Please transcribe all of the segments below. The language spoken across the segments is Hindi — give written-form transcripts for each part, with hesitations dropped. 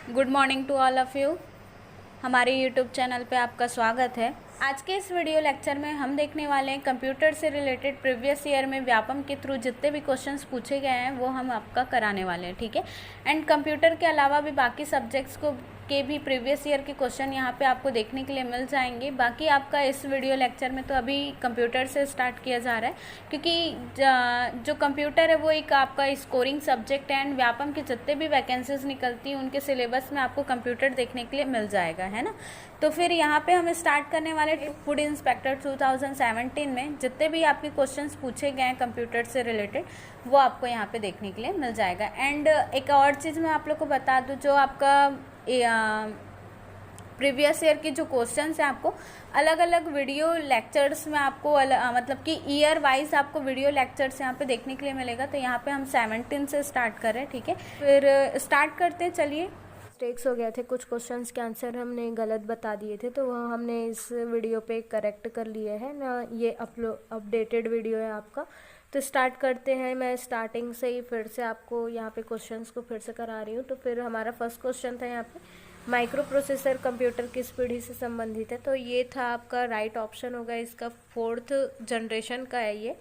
Good morning to all of you. हमारे यूट्यूब चैनल पे आपका स्वागत है। आज के इस वीडियो लेक्चर में हम देखने वाले हैं कंप्यूटर से रिलेटेड प्रीवियस ईयर में व्यापम के थ्रू जितने भी क्वेश्चंस पूछे गए हैं वो हम आपका कराने वाले हैं, ठीक है। एंड कंप्यूटर के अलावा भी बाकी सब्जेक्ट्स को के भी प्रीवियस ईयर के क्वेश्चन यहाँ पे आपको देखने के लिए मिल जाएंगे। बाकी आपका इस वीडियो लेक्चर में तो अभी कंप्यूटर से स्टार्ट किया जा रहा है, क्योंकि जो कंप्यूटर है वो एक आपका स्कोरिंग सब्जेक्ट है एंड व्यापम की जितने भी वैकेंसीज निकलती हैं उनके सिलेबस में आपको कंप्यूटर देखने के लिए मिल जाएगा, है ना। तो फिर यहाँ पे हम स्टार्ट करने वाले फूड इंस्पेक्टर 2017 में जितने भी आपके क्वेश्चंस पूछे गए हैं कंप्यूटर से रिलेटेड वो आपको यहाँ पे देखने के लिए मिल जाएगा। एंड एक और चीज़ मैं आप लोग को बता दूँ, जो आपका प्रीवियस ईयर के जो क्वेश्चंस हैं आपको अलग अलग वीडियो लेक्चर्स में आपको मतलब कि ईयर वाइज आपको वीडियो लेक्चर्स यहाँ पे देखने के लिए मिलेगा। तो यहाँ पे हम 17 से स्टार्ट कर रहे हैं, ठीक है। फिर स्टार्ट करते हैं, चलिए। मिस्टेक्स हो गए थे, कुछ क्वेश्चंस के आंसर हमने गलत बता दिए थे तो वह हमने इस वीडियो पे करेक्ट कर लिए हैं ना। ये अपडेटेड वीडियो है आपका। तो स्टार्ट करते हैं। मैं स्टार्टिंग से ही फिर से आपको यहाँ पे क्वेश्चंस को फिर से करा रही हूँ। तो फिर हमारा फर्स्ट क्वेश्चन था यहाँ पे, माइक्रो प्रोसेसर कंप्यूटर किस पीढ़ी से संबंधित है। तो ये था आपका राइट ऑप्शन होगा, इसका 4th जनरेशन का है ये।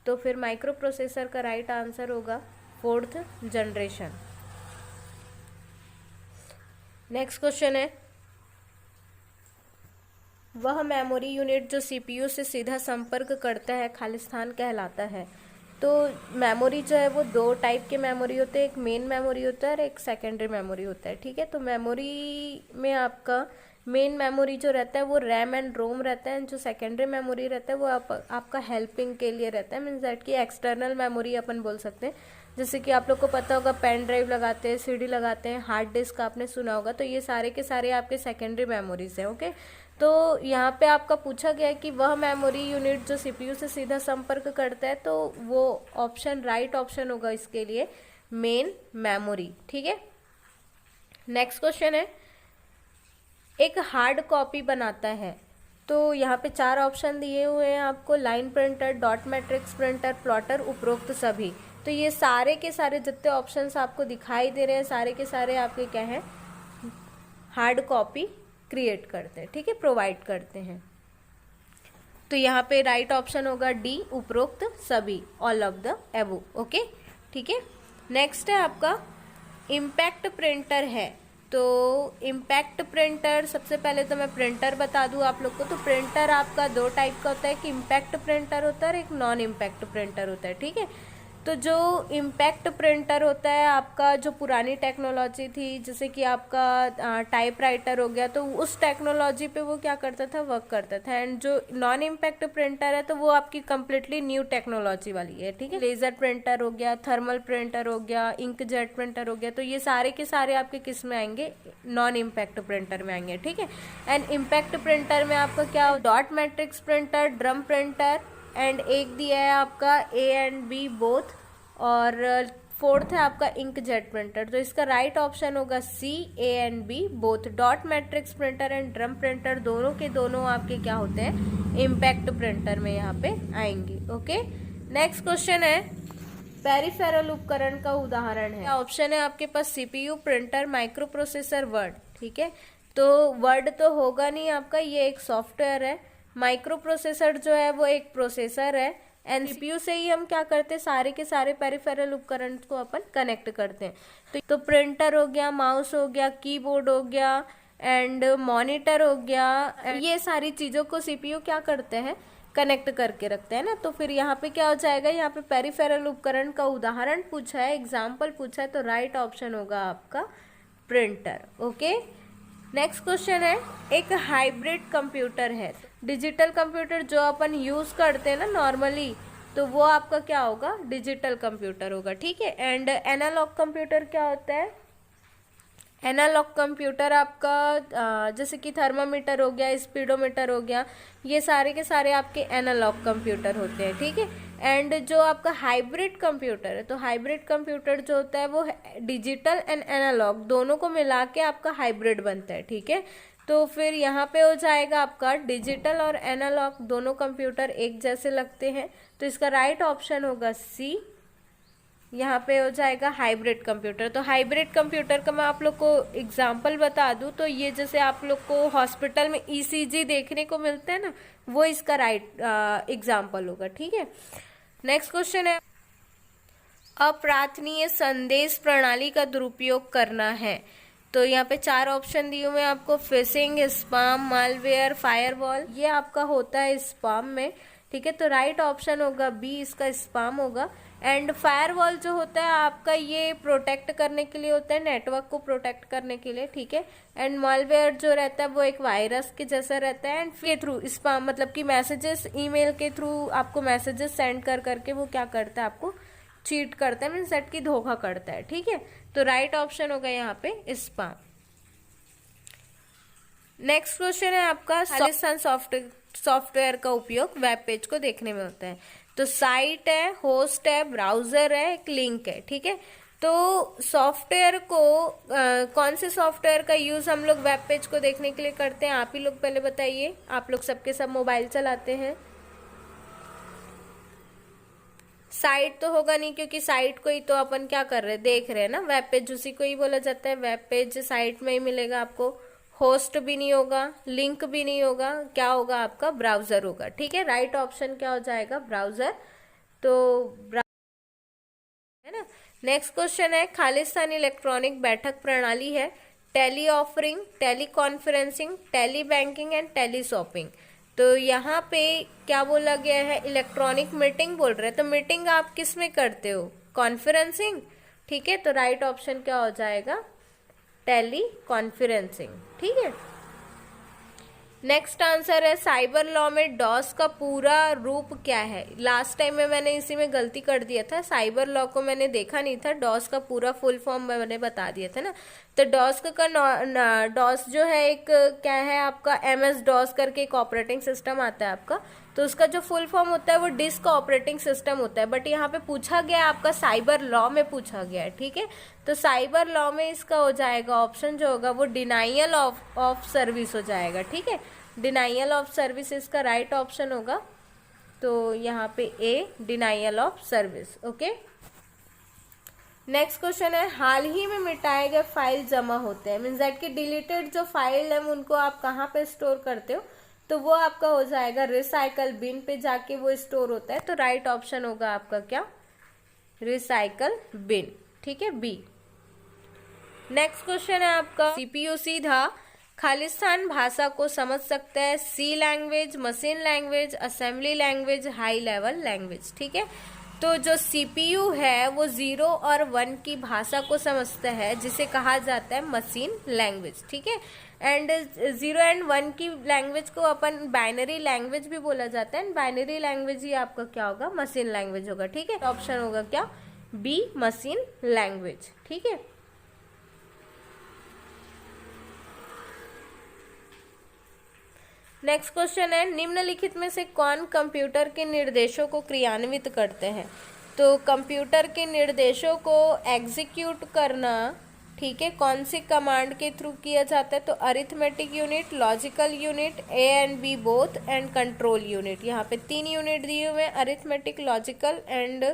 तो फिर माइक्रो प्रोसेसर का राइट आंसर होगा 4th जनरेशन। नेक्स्ट क्वेश्चन है, वह मेमोरी यूनिट जो सीपीयू से सीधा संपर्क करता है खालिस्तान कहलाता है। तो मेमोरी जो है वो दो टाइप के मेमोरी होते हैं, एक मेन मेमोरी होता है और एक सेकेंडरी मेमोरी होता है, ठीक है। तो मेमोरी में आपका मेन मेमोरी जो रहता है वो रैम एंड रोम रहता है, जो सेकेंडरी मेमोरी रहता है वो आपका हेल्पिंग के लिए रहता है, मीन्स दैट कि एक्सटर्नल मेमोरी अपन बोल सकते हैं। जैसे कि आप लोग को पता होगा पेन ड्राइव लगाते हैं, सीडी लगाते हैं, हार्ड डिस्क आपने सुना होगा। तो ये सारे के सारे आपके सेकेंडरी मेमोरीज हैं, ओके। तो यहाँ पे आपका पूछा गया है कि वह मेमोरी यूनिट जो सीपीयू से सीधा संपर्क करता है, तो वो ऑप्शन राइट ऑप्शन होगा इसके लिए मेन मेमोरी, ठीक है। नेक्स्ट क्वेश्चन है, एक हार्ड कॉपी बनाता है। तो यहाँ पे 4 ऑप्शन दिए हुए हैं आपको, line printer, dot matrix printer, plotter, उपरोक्त सभी। तो ये सारे के सारे जितने ऑप्शंस आपको दिखाई दे रहे हैं सारे के सारे आपके क्या हैं, हार्ड कॉपी क्रिएट करते हैं, ठीक है, प्रोवाइड करते हैं। तो यहाँ पे राइट ऑप्शन होगा डी, उपरोक्त सभी, ऑल ऑफ द एबो, ओके, ठीक है। नेक्स्ट है आपका इम्पैक्ट प्रिंटर है। तो इम्पैक्ट प्रिंटर, सबसे पहले तो मैं प्रिंटर बता दूं आप लोग को। तो प्रिंटर आपका 2 टाइप का होता है, कि इम्पैक्ट प्रिंटर होता है और एक नॉन इम्पैक्ट प्रिंटर होता है, ठीक है। तो जो इम्पैक्ट प्रिंटर होता है आपका, जो पुरानी टेक्नोलॉजी थी जैसे कि आपका टाइपराइटर हो गया, तो उस टेक्नोलॉजी पे वो क्या करता था, वर्क करता था। एंड जो नॉन इम्पैक्ट प्रिंटर है तो वो आपकी कम्प्लीटली न्यू टेक्नोलॉजी वाली है, ठीक है। लेजर प्रिंटर हो गया, थर्मल प्रिंटर हो गया, इंकजेट प्रिंटर हो गया। तो ये सारे के सारे आपके किस में आएंगे, नॉन इम्पैक्ट प्रिंटर में आएंगे, ठीक है। एंड इम्पैक्ट प्रिंटर में आपका क्या, dot matrix printer, drum printer, and एक दिया है आपका ए एंड बी बोथ, और 4th है आपका इंकजेट प्रिंटर। तो इसका राइट ऑप्शन होगा C, A and B both. Dot matrix printer and drum printer दोनों के दोनों आपके क्या होते हैं, इम्पैक्ट प्रिंटर में यहाँ पे आएंगे, ओके। नेक्स्ट क्वेश्चन है, पेरिफेरल उपकरण का उदाहरण है। ऑप्शन है आपके पास CPU, printer, microprocessor, word, ठीक है। तो वर्ड तो होगा नहीं आपका, ये एक सॉफ्टवेयर है। माइक्रो प्रोसेसर जो है वो एक प्रोसेसर है। एंड सीपीयू से ही हम क्या करते हैं, सारे के सारे पेरिफेरल उपकरण को अपन कनेक्ट करते हैं। तो प्रिंटर हो गया, माउस हो गया, कीबोर्ड हो गया, एंड मॉनिटर हो गया, ये सारी चीजों को सीपीयू क्या करते हैं, कनेक्ट करके रखते हैं ना। तो फिर यहाँ पे क्या हो जाएगा, यहाँ पे पेरिफेरल उपकरण का उदाहरण पूछा है, एग्जाम्पल पूछा है, तो राइट ऑप्शन होगा आपका प्रिंटर, ओके। नेक्स्ट क्वेश्चन है, एक हाइब्रिड कंप्यूटर है। डिजिटल कंप्यूटर जो अपन यूज करते हैं ना नॉर्मली, तो वो आपका क्या होगा, डिजिटल कंप्यूटर होगा, ठीक है। एंड एनालॉग कंप्यूटर क्या होता है, एनालॉग कंप्यूटर आपका जैसे कि थर्मामीटर हो गया, स्पीडोमीटर हो गया, ये सारे के सारे आपके एनालॉग कंप्यूटर होते हैं, ठीक है। एंड जो आपका हाइब्रिड कंप्यूटर है, तो हाइब्रिड कंप्यूटर जो होता है वो डिजिटल एंड एनालॉग दोनों को मिला के आपका हाइब्रिड बनता है, ठीक है। तो फिर यहाँ पे हो जाएगा आपका डिजिटल और एनालॉग दोनों कंप्यूटर एक जैसे लगते हैं। तो इसका राइट ऑप्शन होगा सी, यहाँ पे हो जाएगा हाइब्रिड कंप्यूटर। तो हाइब्रिड कंप्यूटर का मैं आप लोग को एग्जांपल बता दूं तो ये जैसे आप लोग को हॉस्पिटल में ईसीजी देखने को मिलते हैं ना, वो इसका राइट एग्जांपल होगा। ठीक है, नेक्स्ट क्वेश्चन है, अप्रार्थनीय संदेश प्रणाली का दुरुपयोग करना है। तो यहाँ पे 4 ऑप्शन दिए हुए हैं आपको, फिशिंग, स्पैम, मालवेयर, फायरवॉल। ये आपका होता है स्पैम में। ठीक है, तो राइट ऑप्शन होगा बी, इसका स्पैम होगा। एंड फायरवॉल जो होता है आपका, ये प्रोटेक्ट करने के लिए होता है, नेटवर्क को प्रोटेक्ट करने के लिए। ठीक है, एंड मालवेयर जो रहता है वो एक वायरस के जैसा रहता है। एंड के थ्रू स्पैम मतलब कि मैसेजेस, ईमेल के थ्रू आपको मैसेजेस सेंड कर करके वो क्या करता है, आपको चीट करता है, मीन्स दैट की धोखा करता है। ठीक है, तो राइट ऑप्शन होगा यहाँ पे स्पैम। नेक्स्ट क्वेश्चन है आपका, खालिस्तान सॉफ्टवेयर का उपयोग वेब पेज को देखने में होता है। तो साइट है, होस्ट है, ब्राउजर है, एक लिंक है। ठीक है, तो सॉफ्टवेयर को कौन से सॉफ्टवेयर का यूज हम लोग वेब पेज को देखने के लिए करते हैं, आप ही लोग पहले बताइए। आप लोग सबके सब मोबाइल चलाते हैं, साइट तो होगा नहीं, क्योंकि साइट को ही तो अपन क्या कर रहे हैं, देख रहे हैं ना। वेब पेज उसी को ही बोला जाता है, वेब पेज साइट में ही मिलेगा आपको। होस्ट भी नहीं होगा, लिंक भी नहीं होगा, क्या होगा आपका, ब्राउजर होगा। ठीक है, राइट ऑप्शन क्या हो जाएगा, ब्राउजर। तो है ना। नेक्स्ट क्वेश्चन है, खालिस्तान इलेक्ट्रॉनिक बैठक प्रणाली है tele offering, teleconferencing, telebanking and teleshopping. तो यहाँ पे क्या बोला गया है, इलेक्ट्रॉनिक मीटिंग बोल रहे हैं। तो मीटिंग आप किस में करते हो, कॉन्फ्रेंसिंग। ठीक है, तो राइट ऑप्शन क्या हो जाएगा, टेली कॉन्फ्रेंसिंग। ठीक है, नेक्स्ट आंसर है, साइबर लॉ में डॉस का पूरा रूप क्या है। लास्ट टाइम में मैंने इसी में गलती कर दिया था, साइबर लॉ को मैंने देखा नहीं था, डॉस का पूरा फुल फॉर्म मैंने बता दिया था ना। तो डॉस का डॉस जो है एक क्या है आपका, MS डॉस करके एक ऑपरेटिंग सिस्टम आता है आपका। तो उसका जो फुल फॉर्म होता है वो डिस्क ऑपरेटिंग सिस्टम होता है। बट यहाँ पे पूछा गया है आपका, साइबर लॉ में पूछा गया है। ठीक है, तो साइबर लॉ में इसका हो जाएगा ऑप्शन जो होगा वो डिनाइयल ऑफ सर्विस हो जाएगा। ठीक है, डिनाइयल ऑफ सर्विस इसका राइट ऑप्शन होगा। तो यहाँ पे A, denial of service. Okay, next question है, हाल ही में मिटाए गए फाइल जमा होते हैं, मीन्स दैट कि डिलीटेड जो फाइल है उनको आप कहाँ पे स्टोर करते हो, तो वो आपका हो जाएगा रिसाइकल बिन पे जाके वो स्टोर होता है। तो राइट ऑप्शन होगा आपका क्या, रिसाइकल बिन। ठीक है, बी। नेक्स्ट क्वेश्चन है आपका, CPU सीधा खालिस्तान भाषा को समझ सकता है, C language, machine language, assembly language, high level language. ठीक है, तो जो CPU है वो 0 और 1 की भाषा को समझता है, जिसे कहा जाता है मशीन लैंग्वेज। ठीक है, एंड 0 एंड 1 की लैंग्वेज को अपन बाइनरी लैंग्वेज भी बोला जाता है। बाइनरी लैंग्वेज ही आपका क्या होगा, मशीन लैंग्वेज होगा। ठीक है, ऑप्शन होगा क्या, बी, मशीन लैंग्वेज। ठीक है, नेक्स्ट क्वेश्चन है, निम्नलिखित में से कौन कंप्यूटर के निर्देशों को क्रियान्वित करते हैं। तो कंप्यूटर के निर्देशों को एग्जीक्यूट करना, ठीक है, कौन सी कमांड के थ्रू किया जाता है। तो arithmetic unit, logical unit, A and B both, and control unit. यहाँ पे 3 यूनिट दिए हुए हैं, अरिथमेटिक, लॉजिकल एंड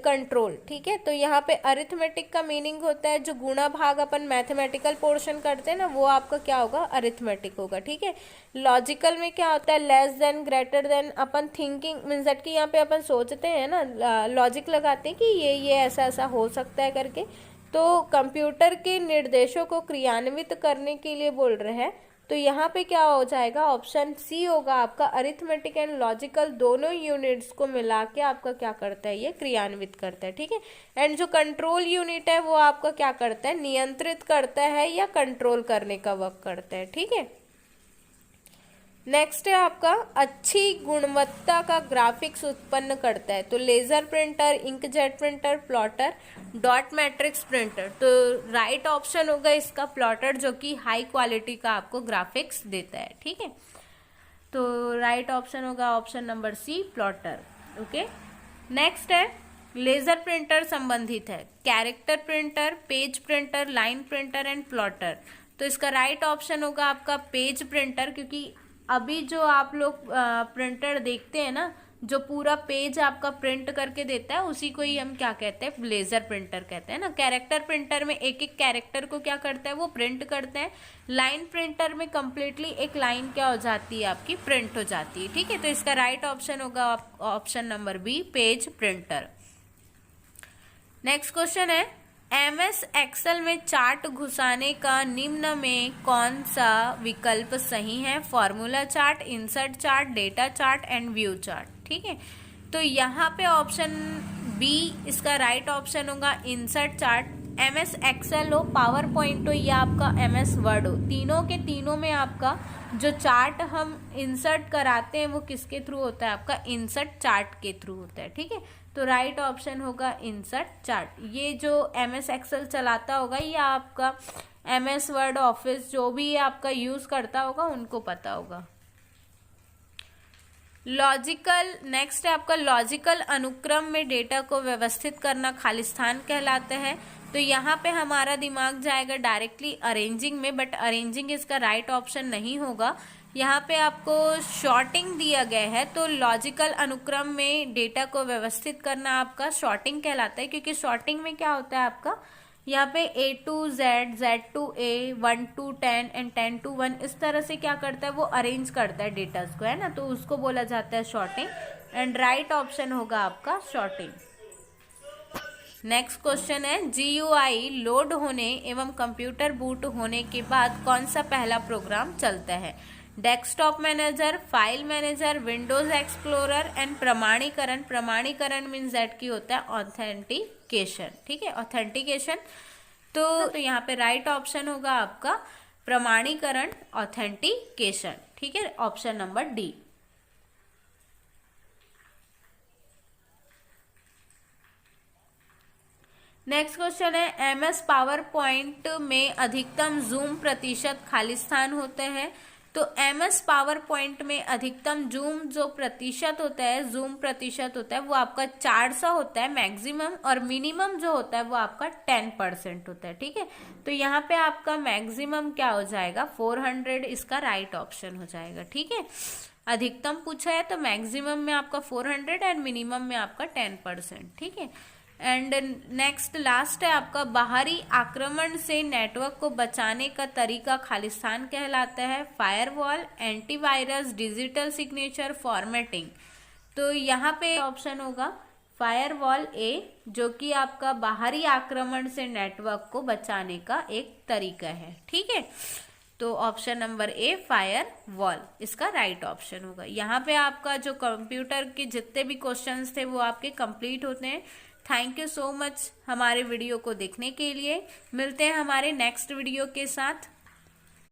कंट्रोल। ठीक है, तो यहाँ पे अरिथमेटिक का मीनिंग होता है जो गुणा भाग अपन मैथमेटिकल पोर्शन करते हैं ना, वो आपका क्या होगा, अरिथमेटिक होगा। ठीक है, लॉजिकल में क्या होता है, less than, greater than, upon thinking means that कि यहाँ पे अपन सोचते हैं ना, लॉजिक लगाते हैं कि ये ऐसा ऐसा हो सकता है करके। तो कंप्यूटर के निर्देशों को क्रियान्वित करने के लिए बोल रहे हैं। तो यहाँ पे क्या हो जाएगा, ऑप्शन सी होगा आपका, अरिथमेटिक एंड लॉजिकल दोनों यूनिट्स को मिला के आपका क्या करता है, ये क्रियान्वित करता है। ठीक है, एंड जो कंट्रोल यूनिट है वो आपका क्या करता है, नियंत्रित करता है या कंट्रोल करने का वर्क करता है। ठीक है, नेक्स्ट है आपका, अच्छी गुणवत्ता का ग्राफिक्स उत्पन्न करता है। तो laser printer, inkjet printer, plotter, dot matrix printer. तो राइट ऑप्शन होगा इसका प्लॉटर, जो कि हाई क्वालिटी का आपको ग्राफिक्स देता है। ठीक है, तो राइट ऑप्शन होगा option number C, plotter. Okay, next है, लेजर प्रिंटर संबंधित है character printer, page printer, line printer and plotter. तो इसका राइट ऑप्शन होगा आपका पेज प्रिंटर, क्योंकि अभी जो आप लोग प्रिंटर देखते हैं ना, जो पूरा पेज आपका प्रिंट करके देता है उसी को ही हम क्या कहते हैं, लेजर प्रिंटर कहते हैं ना। कैरेक्टर प्रिंटर में एक एक कैरेक्टर को क्या करता है, वो प्रिंट करते हैं। लाइन प्रिंटर में कंप्लीटली एक लाइन क्या हो जाती है, आपकी प्रिंट हो जाती है। ठीक है, तो इसका राइट ऑप्शन होगा option number B, page printer. Next question है, MS एक्सेल में चार्ट घुसाने का निम्न में कौन सा विकल्प सही है? Formula chart, insert chart, data chart and view chart. ठीक है, तो यहाँ पे ऑप्शन बी इसका राइट ऑप्शन होगा, इंसर्ट चार्ट। MS एक्सेल हो, पावर पॉइंट हो या आपका MS वर्ड हो, तीनों के तीनों में आपका जो चार्ट हम इंसर्ट कराते हैं वो किसके थ्रू होता है, आपका इंसर्ट चार्ट के थ्रू होता है। ठीक है, तो राइट ऑप्शन होगा इंसर्ट चार्ट। ये जो MS एक्सेल चलाता होगा या आपका MS वर्ड, ऑफिस जो भी आपका यूज करता होगा उनको पता होगा। लॉजिकल, नेक्स्ट है आपका लॉजिकल अनुक्रम में डेटा को व्यवस्थित करना खालिस्तान कहलाता है। तो यहाँ पे हमारा दिमाग जाएगा डायरेक्टली अरेंजिंग में, बट अरेंजिंग इसका राइट ऑप्शन नहीं होगा। यहाँ पे आपको शॉर्टिंग दिया गया है, तो लॉजिकल अनुक्रम में डेटा को व्यवस्थित करना आपका शॉर्टिंग कहलाता है, क्योंकि शॉर्टिंग में क्या होता है आपका यहाँ पे A to Z, Z to A, 1 to 10 and 10 to 1 इस तरह से क्या करता है, वो अरेंज करता है डेटास को, है ना, तो उसको बोला जाता है शॉर्टिंग। एंड राइट ऑप्शन होगा आपका शॉर्टिंग। नेक्स्ट क्वेश्चन है, GUI लोड होने एवं कंप्यूटर बूट होने के बाद कौन सा पहला प्रोग्राम चलता है? Desktop manager, file manager, Windows explorer and प्रमाणीकरण। प्रमाणीकरण मीन्स दैट की होता है ऑथेंटिकेशन। ठीक है, ऑथेंटिकेशन। तो यहाँ पे राइट ऑप्शन होगा आपका प्रमाणीकरण, ऑथेंटिकेशन। ठीक है, option number D. Next question है, MS पावर पॉइंट में अधिकतम जूम प्रतिशत खालिस्तान होते हैं। तो MS पावर पॉइंट में अधिकतम जूम जो प्रतिशत होता है, जूम प्रतिशत होता है वो आपका 400 होता है मैक्सिमम, और मिनिमम जो होता है वो आपका 10% होता है। ठीक है, तो यहाँ पे आपका मैक्सिमम क्या हो जाएगा, 400 इसका राइट ऑप्शन हो जाएगा। ठीक है, अधिकतम पूछा है तो मैक्सिमम में आपका 400 एंड मिनिमम में आपका 10%। ठीक है, एंड नेक्स्ट लास्ट है आपका बाहरी आक्रमण से नेटवर्क को बचाने का तरीका खालिस्तान कहलाता है। Firewall, antivirus, digital signature, formatting. तो यहाँ पे ऑप्शन होगा फायरवॉल ए, जो कि आपका बाहरी आक्रमण से नेटवर्क को बचाने का एक तरीका है। ठीक है, तो ऑप्शन नंबर ए फायरवॉल इसका राइट ऑप्शन होगा। यहाँ पे आपका जो कंप्यूटर के जितने भी क्वेश्चंस थे वो आपके कंप्लीट होते हैं। थैंक यू सो मच हमारे वीडियो को देखने के लिए। मिलते हैं हमारे नेक्स्ट वीडियो के साथ।